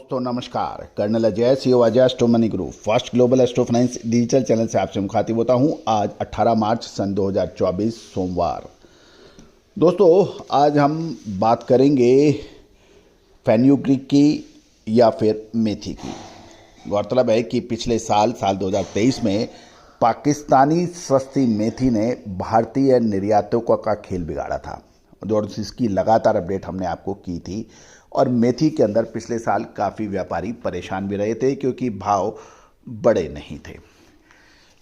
दोस्तों नमस्कार। Colonel Ajay CO Ajay astro money group first global astro finance digital channel से आपसे मुखातिब होता हूं। आज 18 मार्च सन 2024 सोमवार। दोस्तों आज हम बात करेंगे फेन्यूग्रीक की या फिर मेथी की। गौरतलब है कि पिछले साल 2023 में पाकिस्तानी सस्ती मेथी ने भारतीय निर्यातकों का खेल बिगाड़ा था और इसकी लगातार अपडेट हमने आपको की थी। और मेथी के अंदर पिछले साल काफ़ी व्यापारी परेशान भी रहे थे क्योंकि भाव बड़े नहीं थे।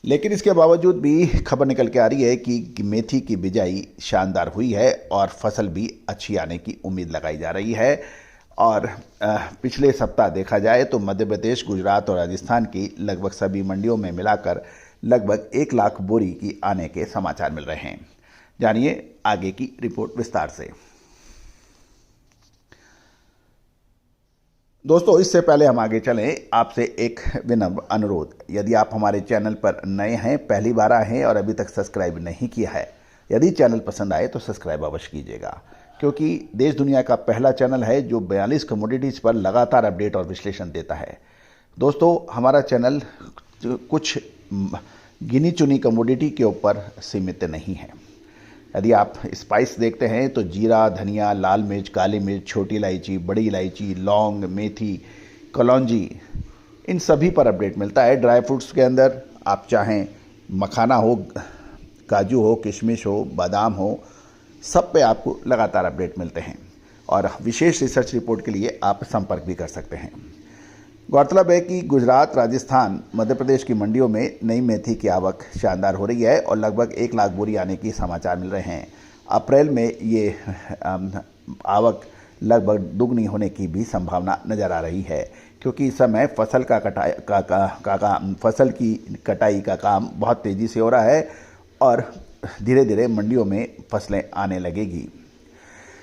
लेकिन इसके बावजूद भी खबर निकल के आ रही है कि मेथी की बिजाई शानदार हुई है और फसल भी अच्छी आने की उम्मीद लगाई जा रही है। और पिछले सप्ताह देखा जाए तो मध्य प्रदेश, गुजरात और राजस्थान की लगभग सभी मंडियों में मिलाकर लगभग 1 लाख बोरी की आने के समाचार मिल रहे हैं। जानिए आगे की रिपोर्ट विस्तार से। दोस्तों इससे पहले हम आगे चलें, आपसे एक विनम्र अनुरोध। यदि आप हमारे चैनल पर नए हैं, पहली बार आए हैं और अभी तक सब्सक्राइब नहीं किया है, यदि चैनल पसंद आए तो सब्सक्राइब अवश्य कीजिएगा, क्योंकि देश दुनिया का पहला चैनल है जो 42 कमोडिटीज़ पर लगातार अपडेट और विश्लेषण देता है। दोस्तों हमारा चैनल कुछ गिनी चुनी कमोडिटी के ऊपर सीमित नहीं है। यदि आप स्पाइस देखते हैं तो जीरा, धनिया, लाल मिर्च, काली मिर्च, छोटी इलायची, बड़ी इलायची, लौंग, मेथी, कलौंजी, इन सभी पर अपडेट मिलता है। ड्राई फ्रूट्स के अंदर आप चाहें मखाना हो, काजू हो, किशमिश हो, बादाम हो, सब पे आपको लगातार अपडेट मिलते हैं। और विशेष रिसर्च रिपोर्ट के लिए आप संपर्क भी कर सकते हैं। गौरतलब है कि गुजरात, राजस्थान, मध्य प्रदेश की मंडियों में नई मेथी की आवक शानदार हो रही है और लगभग 1 लाख बोरी आने की समाचार मिल रहे हैं। अप्रैल में ये आवक लगभग दुगनी होने की भी संभावना नज़र आ रही है, क्योंकि इस समय फसल फसल की कटाई का काम बहुत तेज़ी से हो रहा है और धीरे धीरे मंडियों में फसलें आने लगेगी।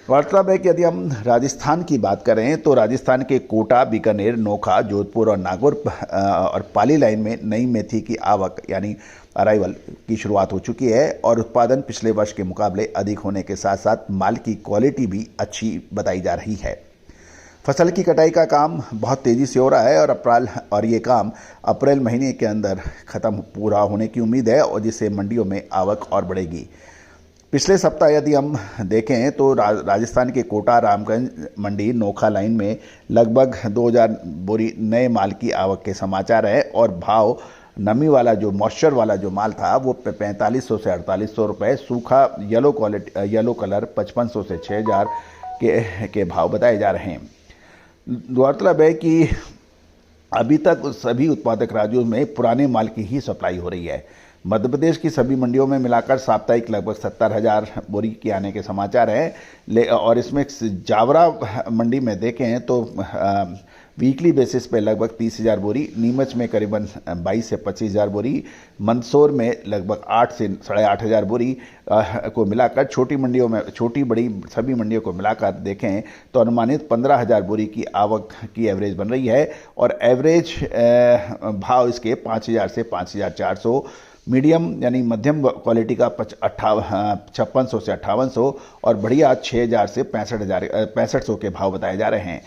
गौरतलब है कि यदि हम राजस्थान की बात करें तो राजस्थान के कोटा, बीकानेर, नोखा, जोधपुर और नागौर और पाली लाइन में नई मेथी की आवक यानी अराइवल की शुरुआत हो चुकी है और उत्पादन पिछले वर्ष के मुकाबले अधिक होने के साथ साथ माल की क्वालिटी भी अच्छी बताई जा रही है। फसल की कटाई का काम बहुत तेज़ी से हो रहा है और ये काम अप्रैल महीने के अंदर ख़त्म पूरा होने की उम्मीद है और जिससे मंडियों में आवक और बढ़ेगी। पिछले सप्ताह यदि हम देखें तो राजस्थान के कोटा, रामगंज मंडी, नोखा लाइन में लगभग 2000 बोरी नए माल की आवक के समाचार है और भाव नमी वाला जो मॉइस्चर वाला जो माल था वो 4500 से 4800 रुपये, सूखा येलो कलर 5500 से 6000 के भाव बताए जा रहे हैं। गौरतलब है कि अभी तक सभी उत्पादक राज्यों में पुराने माल की ही सप्लाई हो रही है। मध्य प्रदेश की सभी मंडियों में मिलाकर साप्ताहिक लगभग 70,000 बोरी की आने के समाचार हैं और इसमें जावरा मंडी में देखें तो वीकली बेसिस पे लगभग 30,000 बोरी, नीमच में करीबन 22 से 25,000 बोरी, मंदसौर में लगभग 8 से 8,500 बोरी को मिलाकर छोटी बड़ी सभी मंडियों को मिलाकर देखें तो अनुमानित 15,000 बोरी की आवक की एवरेज बन रही है और एवरेज भाव इसके 5,000 से 5,400, मीडियम यानी मध्यम क्वालिटी का 5600 से 5800 और बढ़िया 6,000 से 6500 के भाव बताए जा रहे हैं।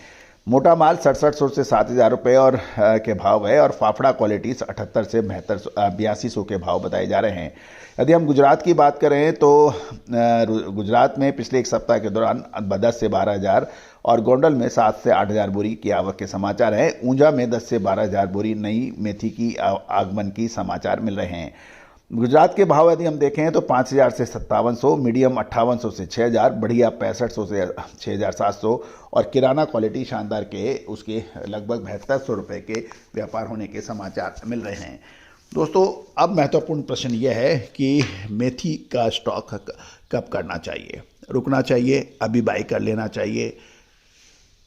मोटा माल 6700 से 7,000 रुपये और के भाव है और फाफड़ा क्वालिटी 78 से 8200 के भाव बताए जा रहे हैं। यदि हम गुजरात की बात करें तो गुजरात में पिछले एक सप्ताह के दौरान 10 से 12,000 और गोंडल में 7 से 8,000 बोरी की आवक के समाचार हैं। ऊंझा में 10 से 12,000 बोरी नई मेथी की आगमन की समाचार मिल रहे हैं। गुजरात के भाव यदि हम देखें तो 5,000 से 5700, मीडियम 5800 से 6,000, बढ़िया 6500 से 6,700 और किराना क्वालिटी शानदार के उसके लगभग 7200 रुपये के व्यापार होने के समाचार मिल रहे हैं। दोस्तों अब महत्वपूर्ण प्रश्न यह है कि मेथी का स्टॉक कब करना चाहिए, रुकना चाहिए, अभी बाई कर लेना चाहिए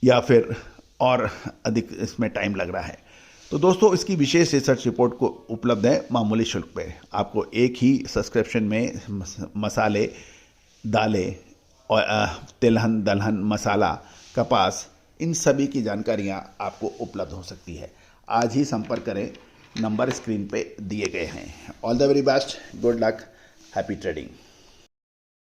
या फिर और अधिक इसमें टाइम लग रहा है। तो दोस्तों इसकी विशेष रिसर्च रिपोर्ट को उपलब्ध है मामूली शुल्क पे। आपको एक ही सब्सक्रिप्शन में मसाले, दालें और तिलहन, दलहन, मसाला, कपास, इन सभी की जानकारियाँ आपको उपलब्ध हो सकती है। आज ही संपर्क करें, नंबर स्क्रीन पे दिए गए हैं। All the very best, good luck, happy trading.